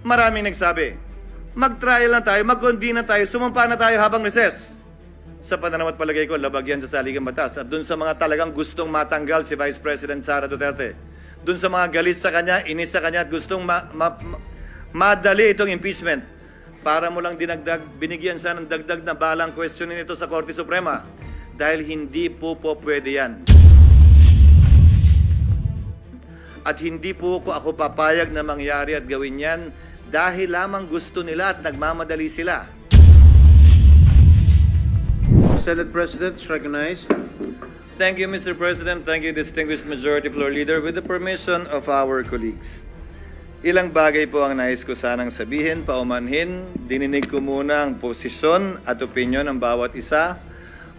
Maraming nagsabi, mag-trial na tayo, mag-convene na tayo, sumampa na tayo habang recess. Sa pananaw at palagay ko, labag yan sa saligang batas. At dun sa mga talagang gustong matanggal si Vice President Sara Duterte, dun sa mga galit sa kanya, inis sa kanya at gustong madali itong impeachment, para mo lang dinagdag, binigyan siya ng dagdag na balang questionin ito sa Korte Suprema. Dahil hindi po pwede yan. At hindi po ako papayag na mangyari at gawin yan dahil lamang gusto nila at nagmamadali sila. Senate President is recognized. Thank you, Mr. President. Thank you, distinguished Majority Floor Leader. With the permission of our colleagues, ilang bagay po ang nais ko sanang sabihin, paumanhin. Dininig ko muna ang posisyon at opinyon ng bawat isa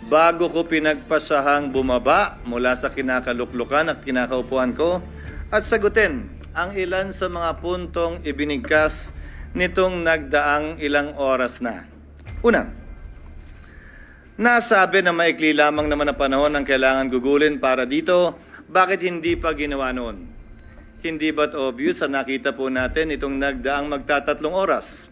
bago ko pinagpasahang bumaba mula sa kinakaluklukan at kinakaupuan ko at sagutin ang ilan sa mga puntong ibinigkas nitong nagdaang ilang oras na. Una, nasabi na maikli lamang naman na panahon ang kailangan gugulin para dito, bakit hindi pa ginawa noon? Hindi ba't obvious na nakita po natin itong nagdaang magtatatlong oras?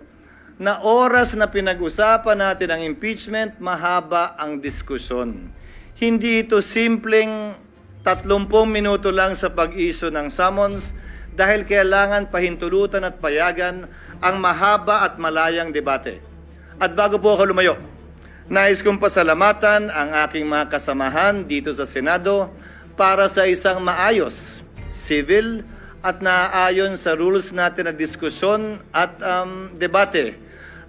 Na oras na pinag-usapan natin ang impeachment, mahaba ang diskusyon. Hindi ito simpleng 30 minuto lang sa pag-issue ng summons dahil kailangan pahintulutan at payagan ang mahaba at malayang debate. At bago po ako lumayo, nais kong pasalamatan ang aking mga kasamahan dito sa Senado para sa isang maayos, civil at naaayon sa rules natin na diskusyon at debate.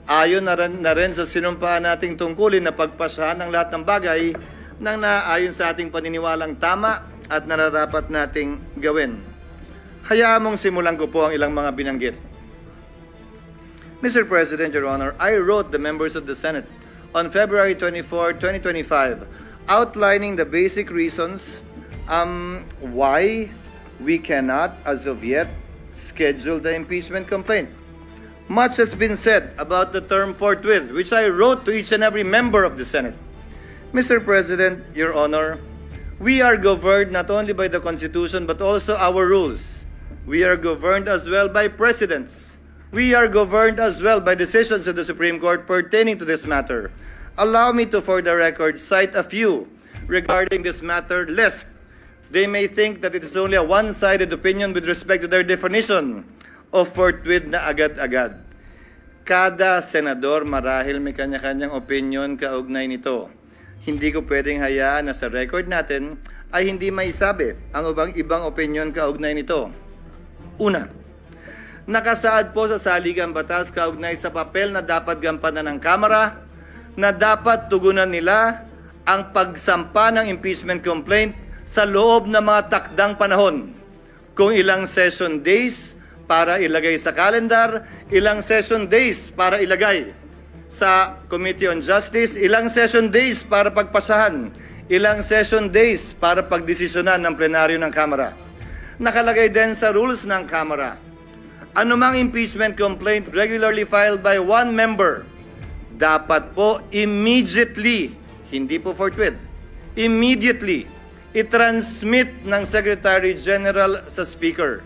Ayon na rin sa sinumpaan nating tungkulin na pagpasahan ng lahat ng bagay nang naaayon sa ating paniniwalang tama at nararapat nating gawin. Hayaan mong simulan ko po ang ilang mga binanggit. Mr. President, Your Honor, I wrote the members of the Senate on February 24, 2025 outlining the basic reasons why we cannot, as of yet, schedule the impeachment complaint. Much has been said about the term forthwith, which I wrote to each and every member of the Senate. Mr. President, Your Honor, we are governed not only by the Constitution but also our rules. We are governed as well by precedents. We are governed as well by decisions of the Supreme Court pertaining to this matter. Allow me to, for the record, cite a few regarding this matter, lest they may think that it is only a one-sided opinion with respect to their definition of forthwith na agad-agad. Kada senador marahil may kanya-kanyang opinion kaugnay nito. Hindi ko pwedeng hayaan na sa record natin ay hindi maisabi ang ibang opinion kaugnay nito. Una, nakasaad po sa saligang batas kaugnay sa papel na dapat gampanan ng Kamara na dapat tugunan nila ang pagsampa ng impeachment complaint sa loob ng mga takdang panahon. Kung ilang session days para ilagay sa calendar, ilang session days para ilagay sa Committee on Justice, ilang session days para pagpasahan, ilang session days para pagdesisyonan ng plenaryo ng Kamara. Nakalagay din sa rules ng Kamara, anumang impeachment complaint regularly filed by one member, dapat po immediately, hindi po forthwith, immediately, i-transmit ng Secretary General sa Speaker.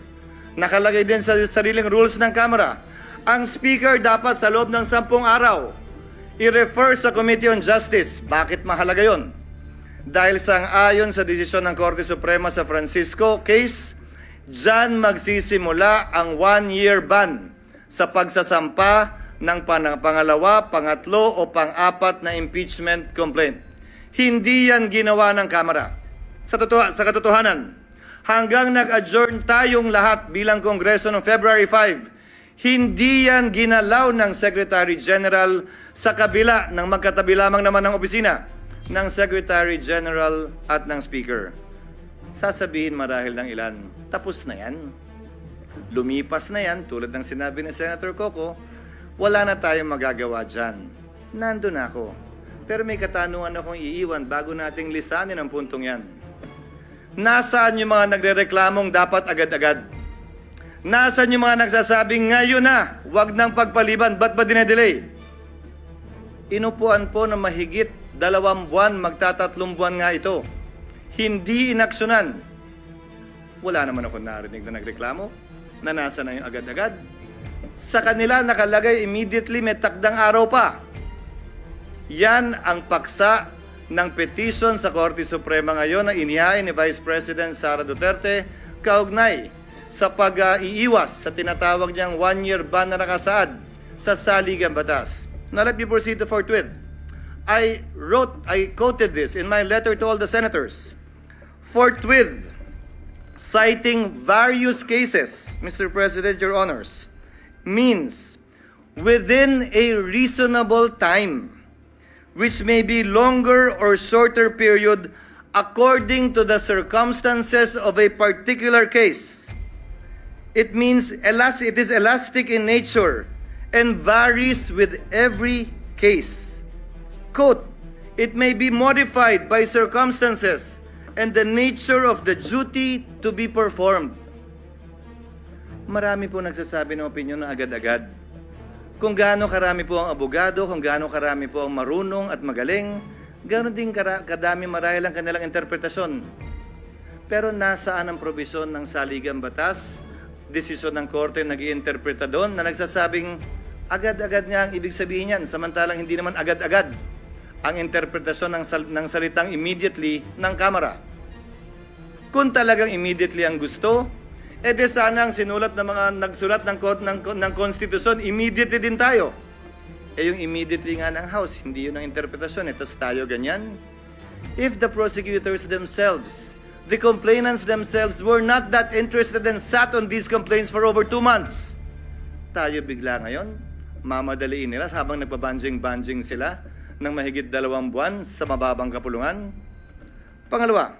Nakalagay din sa sariling rules ng Kamara, ang Speaker dapat sa loob ng 10 araw i-refer sa Committee on Justice. Bakit mahalaga yon? Dahil sang-ayon sa desisyon ng Korte Suprema sa Francisco case, dyan magsisimula ang 1-year ban sa pagsasampa ng pangalawa, pangatlo o pang-apat na impeachment complaint. Hindi yan ginawa ng Kamara. Sa katotohanan, hanggang nag-adjourn tayong lahat bilang Kongreso noong February 5, hindi yan ginalaw ng Secretary General sa kabila ng magkatabi lamang naman ng opisina ng Secretary General at ng Speaker. Sasabihin marahil ng ilan, tapos na yan. Lumipas na yan, tulad ng sinabi ni Senator Coco, wala na tayong magagawa dyan. Nandun ako. Pero may katanungan akong iiwan bago nating lisanin ang puntong yan. Nasaan yung mga nagrereklamong dapat agad-agad? Nasaan yung mga nagsasabing ngayon na, wag nang pagpaliban, ba't ba dinedelay? Inupuan po na mahigit 2 buwan, magtatatlong buwan nga ito. Hindi inaksyonan. Wala naman ako narinig na nagreklamo na nasa na yung agad-agad. Sa kanila nakalagay immediately may takdang araw pa. Yan ang paksa ng petition sa Korte Suprema ngayon na inihain ni Vice President Sara Duterte kaugnay sa pag-iiwas sa tinatawag niyang one-year ban na nakasaad sa saligang batas. Now let me proceed to forthwith. I quoted this in my letter to all the senators. Forthwith, citing various cases, Mr. President, Your Honors, means within a reasonable time, which may be longer or shorter period according to the circumstances of a particular case. It means it is elastic in nature and varies with every case. Quote, it may be modified by circumstances and the nature of the duty to be performed. Marami po nagsasabi ng opinyon na agad-agad. Kung gaano karami po ang abogado, kung gaano karami po ang marunong at magaling, gaano din kadami marahil ang kanilang interpretasyon. Pero nasaan ang probisyon ng saligang batas, desisyon ng korte nag-iinterpreta doon na nagsasabing agad-agad nga ang ibig sabihin yan, samantalang hindi naman agad-agad ang interpretasyon ng salitang immediately ng Kamara. Kung talagang immediately ang gusto, edi sana ang sinulat ng mga nagsulat ng konstitusyon, immediately din tayo. Yung immediately nga ng House, hindi yun ang interpretasyon. Tapos tayo ganyan. If the prosecutors themselves, the complainants themselves were not that interested and sat on these complaints for over 2 months, tayo bigla ngayon, mamadaliin nila habang nagbabanjing-banjing sila ng mahigit 2 buwan sa mababang kapulungan. Pangalawa,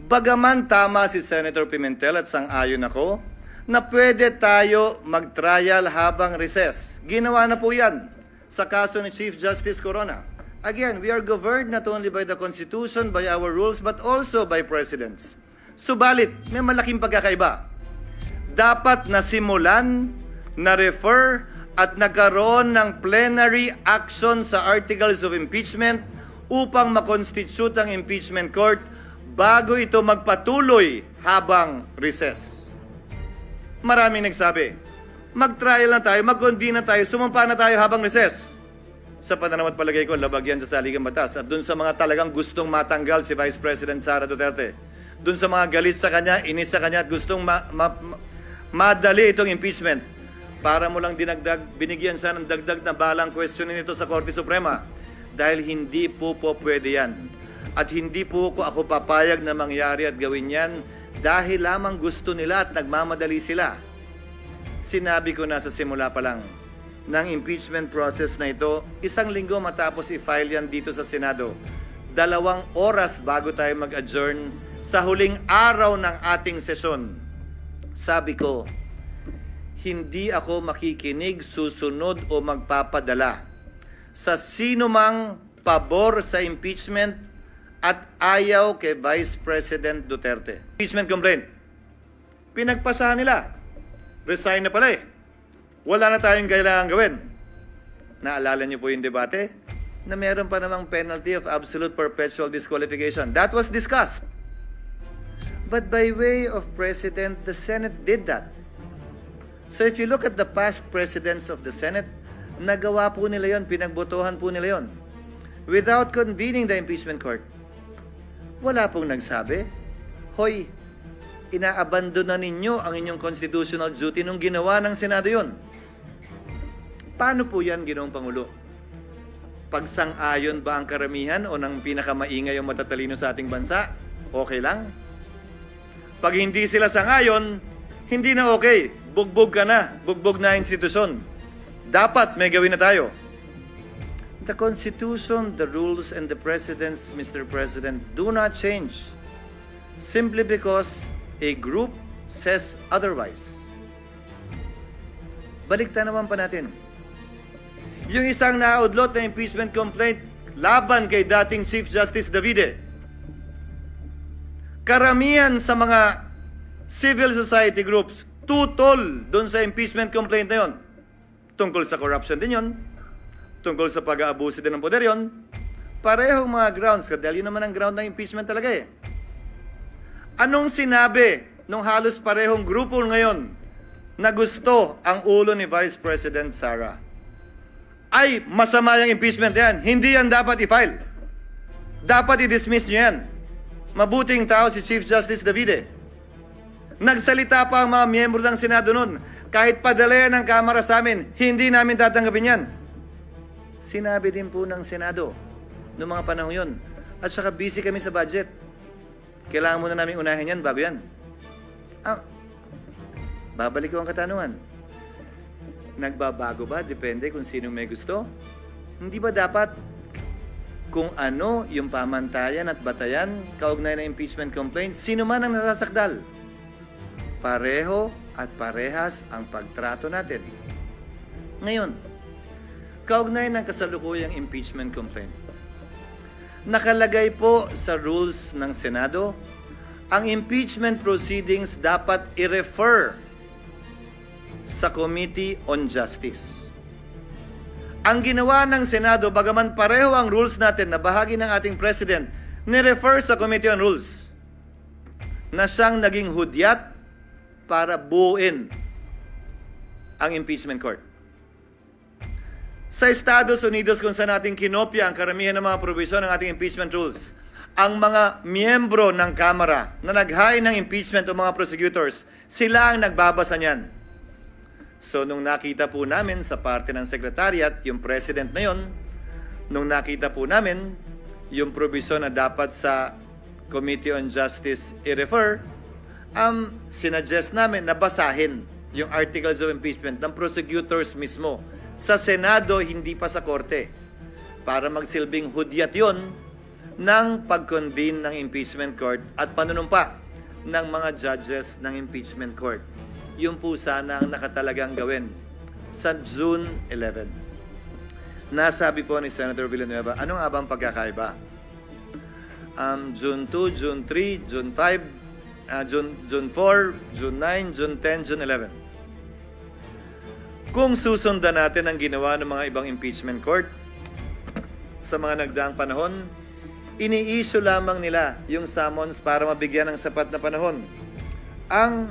bagaman tama si Senator Pimentel at sang-ayon ako na pwede tayo mag-trial habang recess. Ginawa na po yan sa kaso ni Chief Justice Corona. Again, we are governed not only by the Constitution, by our rules, but also by precedents. Subalit, may malaking pagkakaiba. Dapat nasimulan, na-refer, at nagkaroon ng plenary action sa articles of impeachment upang makonstitute ang impeachment court bago ito magpatuloy habang recess. Maraming nagsabi, mag-trial na tayo, mag-convene na tayo, sumampa na tayo habang recess. Sa pananaw at palagay ko, labag yan sa saligang batas. At dun sa mga talagang gustong matanggal si Vice President Sara Duterte, dun sa mga galit sa kanya, inis sa kanya at gustong madali itong impeachment, para mo lang binigyan siya ng dagdag na balang questionin ito sa Korte Suprema. Dahil hindi po pwede yan. At hindi po ako papayag na mangyari at gawin yan dahil lamang gusto nila at nagmamadali sila. Sinabi ko na sa simula pa lang ng impeachment process na ito, 1 linggo matapos i-file yan dito sa Senado, 2 oras bago tayo mag-adjourn sa huling araw ng ating sesyon. Sabi ko, hindi ako makikinig, susunod o magpapadala sa sino mang pabor sa impeachment at ayaw kay Vice President Duterte. Impeachment complaint. Pinagpasahan nila. Resign na pala eh. Wala na tayong kailangan gawin. Naalala niyo po yung debate? Na meron pa namang penalty of absolute perpetual disqualification. That was discussed. But by way of precedent, the Senate did that. So if you look at the past presidents of the Senate, nagawa po nila yon, pinagbotohan po nila yon. Without convening the impeachment court. Wala pong nagsabi, hoy, inaabandon na ninyo ang inyong constitutional duty nung ginawa ng Senado yon. Paano po yan, Ginoong Pangulo? Pagsang-ayon ba ang karamihan o ng pinakamaingay o matatalino sa ating bansa? Okay lang. Pag hindi sila sang-ayon, hindi na okay. Bugbog ka na. Bugbog na institusyon. Dapat may gawin na tayo. The Constitution, the rules, and the precedents, Mr. President, do not change simply because a group says otherwise. Baliktan naman pa natin. Yung isang naudlot na impeachment complaint laban kay dating Chief Justice Davide. Karamihan sa mga civil society groups tutol doon sa impeachment complaint na yon. Tungkol sa corruption din yon. Tungkol sa pag-aabuso din ng poder yon. Parehong mga grounds. Dahil yun naman ang ground ng impeachment talaga eh. Anong sinabi nung halos parehong grupo ngayon na gusto ang ulo ni Vice President Sara, ay masama yung impeachment yan. Hindi yan dapat i-file. Dapat i-dismiss nyo yan. Mabuting tao si Chief Justice Davide. Nagsalita pa ang mga miyembro ng Senado noon. Kahit padala ng Kamara sa amin, hindi namin tatanggapin yan. Sinabi din po ng Senado noong mga panahon yun. At saka busy kami sa budget. Kailangan muna namin unahin yan bago yan. Babalik ko ang katanungan. Nagbabago ba? Depende kung sino may gusto. Hindi ba dapat kung ano yung pamantayan at batayan kaugnay ng impeachment complaint, sino man ang nasasakdal? Pareho at parehas ang pagtrato natin. Ngayon, kaugnay ng kasalukuyang impeachment complaint, nakalagay po sa rules ng Senado, ang impeachment proceedings dapat i-refer sa Committee on Justice. Ang ginawa ng Senado, bagaman pareho ang rules natin na bahagi ng ating President, ni-refer sa Committee on Rules na siyang naging hudyat para buuin ang impeachment court. Sa Estados Unidos, kung saan natin kinopya ang karamihan ng mga provision ng ating impeachment rules, ang mga miyembro ng Kamara na nag-hain ng impeachment o mga prosecutors, sila ang nagbabasa niyan. So, nung nakita po namin sa parte ng Secretariat, yung President na yon, nung nakita po namin yung provision na dapat sa Committee on Justice i-refer, sinuggest namin na basahin yung articles of impeachment ng prosecutors mismo. Sa Senado, hindi pa sa Korte. Para magsilbing hudyat yon ng pag-convene ng impeachment court at panunumpa ng mga judges ng impeachment court. Yung po sana ang nakatalagang gawin sa June 11. Nasabi po ni Senator Villanueva, ano nga bang pagkakaiba? June 2, June 3, June 5, June 4, June 9, June 10, June 11. Kung susundan natin ang ginawa ng mga ibang impeachment court sa mga nagdaang panahon, ini-issue lamang nila yung summons para mabigyan ng sapat na panahon. Ang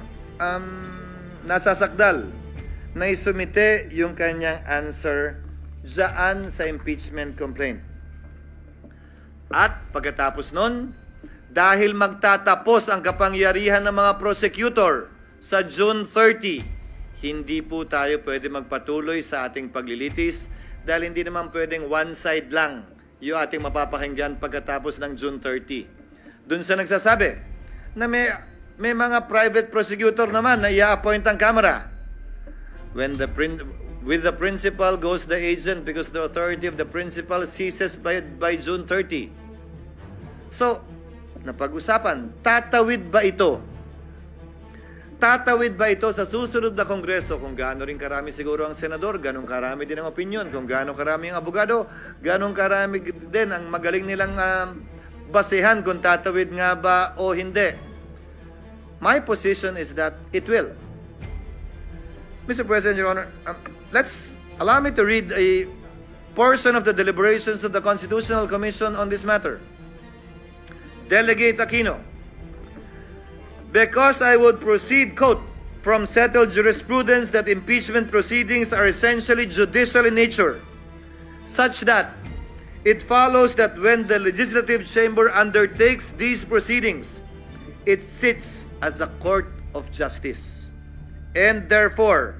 nasasakdal na isumite yung kanyang answer dyan sa impeachment complaint. At pagkatapos nun, dahil magtatapos ang kapangyarihan ng mga prosecutor sa June 30, hindi po tayo pwede magpatuloy sa ating paglilitis dahil hindi naman pwedeng one side lang yung ating mapapakinggan pagkatapos ng June 30. Doon sa nagsasabi na may mga private prosecutor naman na i-appoint ang Kamara. With the principal goes the agent because the authority of the principal ceases by June 30. So, napag-usapan, tatawid ba ito? Tatawid ba ito sa susunod na Kongreso? Kung gaano rin karami siguro ang senador, ganong karami din ang opinion. Kung gaano karami ang abogado, ganong karami din ang magaling nilang basehan kung tatawid nga ba o hindi. My position is that it will. Mr. President, Your Honor, allow me to read a portion of the deliberations of the Constitutional Commission on this matter. Delegate Aquino, because I would proceed, quote, from settled jurisprudence that impeachment proceedings are essentially judicial in nature, such that it follows that when the legislative chamber undertakes these proceedings, it sits as a court of justice, and therefore,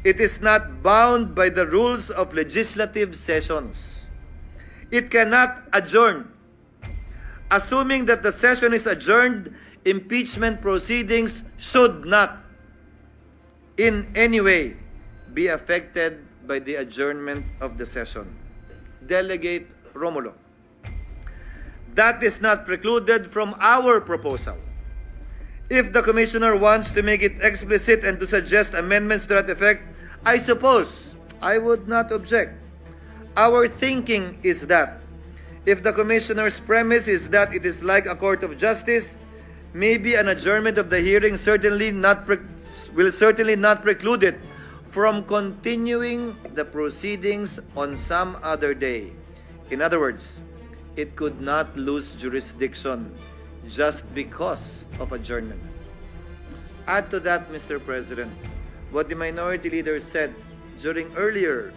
it is not bound by the rules of legislative sessions. It cannot adjourn. Assuming that the session is adjourned, impeachment proceedings should not in any way be affected by the adjournment of the session. Delegate Romulo. That is not precluded from our proposal. If the Commissioner wants to make it explicit and to suggest amendments to that effect, I suppose I would not object. Our thinking is that if the Commissioner's premise is that it is like a court of justice, maybe an adjournment of the hearing will certainly not preclude it from continuing the proceedings on some other day. In other words, it could not lose jurisdiction just because of adjournment. Add to that, Mr. President, what the minority leader said during earlier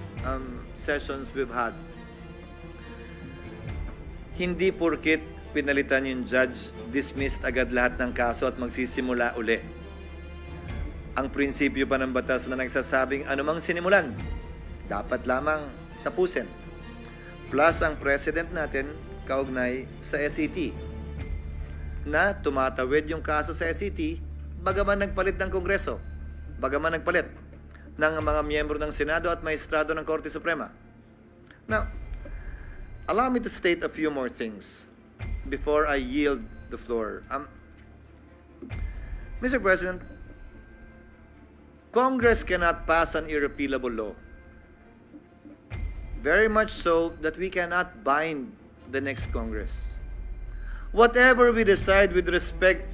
sessions we've had. Hindi porkit pinalitan yung judge, dismissed agad lahat ng kaso at magsisimula uli. Ang prinsipyo pa ng batas na nagsasabing anumang sinimulan, dapat lamang tapusin. Plus ang president natin kaugnay sa SET na tumatawid yung kaso sa SET bagaman nagpalit ng Kongreso, bagaman nagpalit ng mga miyembro ng Senado at maestrado ng Korte Suprema. Now, allow me to state a few more things before I yield the floor. Mr. President, Congress cannot pass an irrepealable law. Very much so that we cannot bind the next Congress. Whatever we decide with respect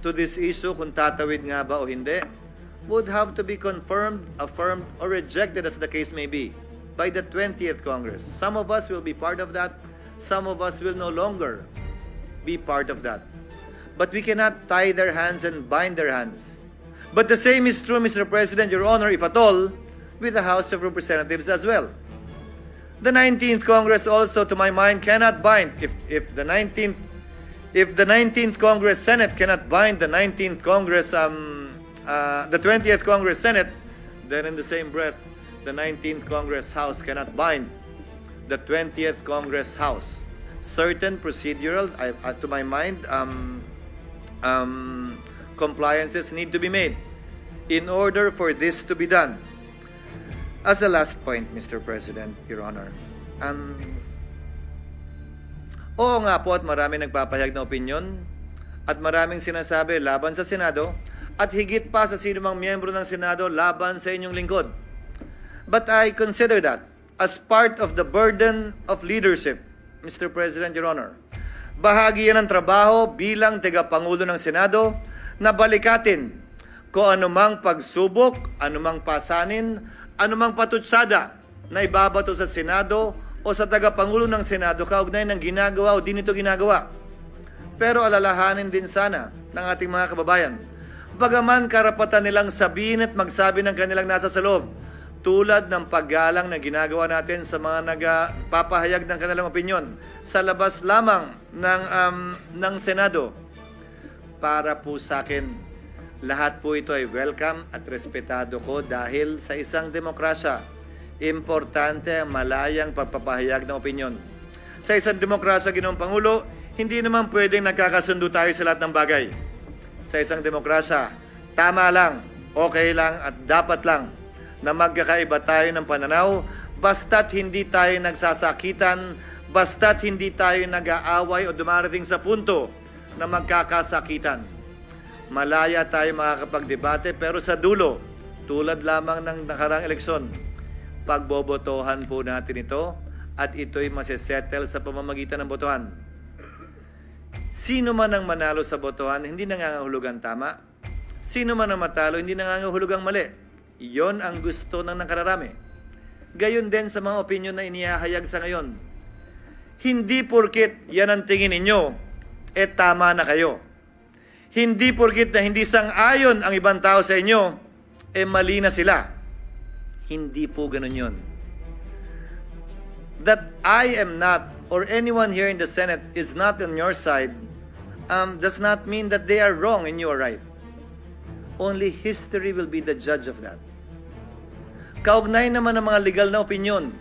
to this issue, kung tatawid nga ba o hindi, would have to be confirmed, affirmed, or rejected as the case may be by the 20th Congress. Some of us will be part of that. Some of us will no longer be part of that. But we cannot tie their hands and bind their hands. But the same is true, Mr. President, Your Honor, if at all, with the House of Representatives as well. The 19th Congress also, to my mind, cannot bind. If the 19th Congress Senate cannot bind the 19th Congress, the 20th Congress Senate, then in the same breath, the 19th Congress House cannot bind the 20th Congress House. Certain procedural, to my mind, compliances need to be made in order for this to be done. As a last point, Mr. President, Your Honor, oo nga po at marami nagpapahayag na opinyon at maraming sinasabi laban sa Senado at higit pa sa sinumang miyembro ng Senado laban sa inyong lingkod. But I consider that as part of the burden of leadership, Mr. President, Your Honor. Bahagi yan ng trabaho bilang tagapangulo ng Senado na balikatin kung anumang pagsubok, anumang pasanin, anumang patutsada na ibabato sa Senado o sa tagapangulo ng Senado kaugnay ng ginagawa o di nito ginagawa. Pero alalahanin din sana ng ating mga kababayan, bagaman karapatan nilang sabihin at magsabi ng kanilang nasa sa loob, tulad ng paggalang na ginagawa natin sa mga nagpapahayag ng kanilang opinyon sa labas lamang ng Senado. Para po sa akin, lahat po ito ay welcome at respetado ko dahil sa isang demokrasya, importante ang malayang pagpapahayag ng opinyon. Sa isang demokrasya, Ginoong Pangulo, hindi naman pwedeng nagkakasundo tayo sa lahat ng bagay. Sa isang demokrasya, tama lang, okay lang at dapat lang na magkakaiba tayo ng pananaw basta't hindi tayo nagsasakitan, basta't hindi tayo nag-aaway o dumarating sa punto na magkakasakitan. Malaya tayo makakapagdebate pero sa dulo, tulad lamang ng nakarang eleksyon, pagbobotohan po natin ito at ito'y masesettle sa pamamagitan ng botohan. Sino man ang manalo sa botohan, hindi nangangahulugang tama. Sino man ang matalo, hindi nangangahulugang mali. Iyon ang gusto ng nakararami. Gayon din sa mga opinyon na inihahayag sa ngayon. Hindi porkit yan ang tingin ninyo, tama na kayo. Hindi porkit na hindi sang-ayon ang ibang tao sa inyo, mali na sila. Hindi po ganun yun. That I am not, or anyone here in the Senate is not on your side, does not mean that they are wrong and you are right. Only history will be the judge of that. Kaugnay naman ng mga legal na opinyon.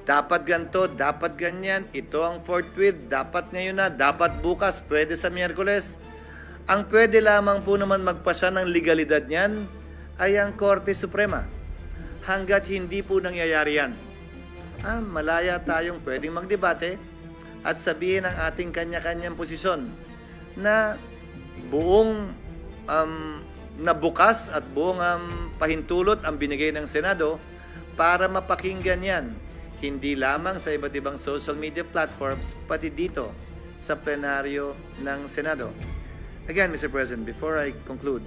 Dapat ganito, dapat ganyan, ito ang forthwith, dapat ngayon na, dapat bukas, pwede sa Miyerkules. Ang pwede lamang po naman magpasya ng legalidad niyan ay ang Korte Suprema. Hanggat hindi po nangyayari yan, malaya tayong pwedeng magdebate at sabihin ang ating kanya-kanyang posisyon na buong na bukas at buong pahintulot ang binigay ng Senado para mapakinggan yan. Hindi lamang sa iba't ibang social media platforms, pati dito sa plenaryo ng Senado. Again, Mr. President, before I conclude,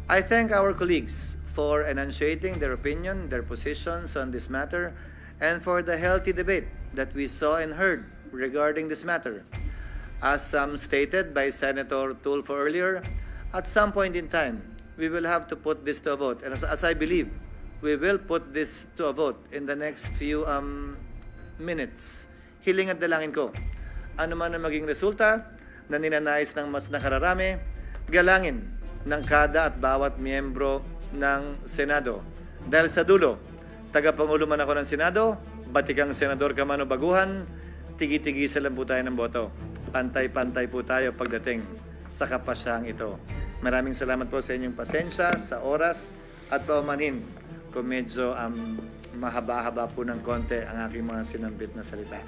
I thank our colleagues for enunciating their opinion, their positions on this matter, and for the healthy debate that we saw and heard regarding this matter. As stated by Senator Tulfo earlier, at some point in time, we will have to put this to a vote. And as I believe, we will put this to a vote in the next few minutes. Hiling at dalangin ko, ano man ang maging resulta na ninanais ng mas nakararami, galangin ng kada at bawat miyembro ng Senado. Dahil sa dulo, tagapangulo man ako ng Senado, batikang senador ka man o baguhan, tigi-tigisa lang po tayo ng boto. Pantay-pantay po tayo pagdating sa kapasyang ito. Maraming salamat po sa inyong pasensya, sa oras at paumanin kung medyo mahaba-haba po ng konti ang aking mga sinambit na salita.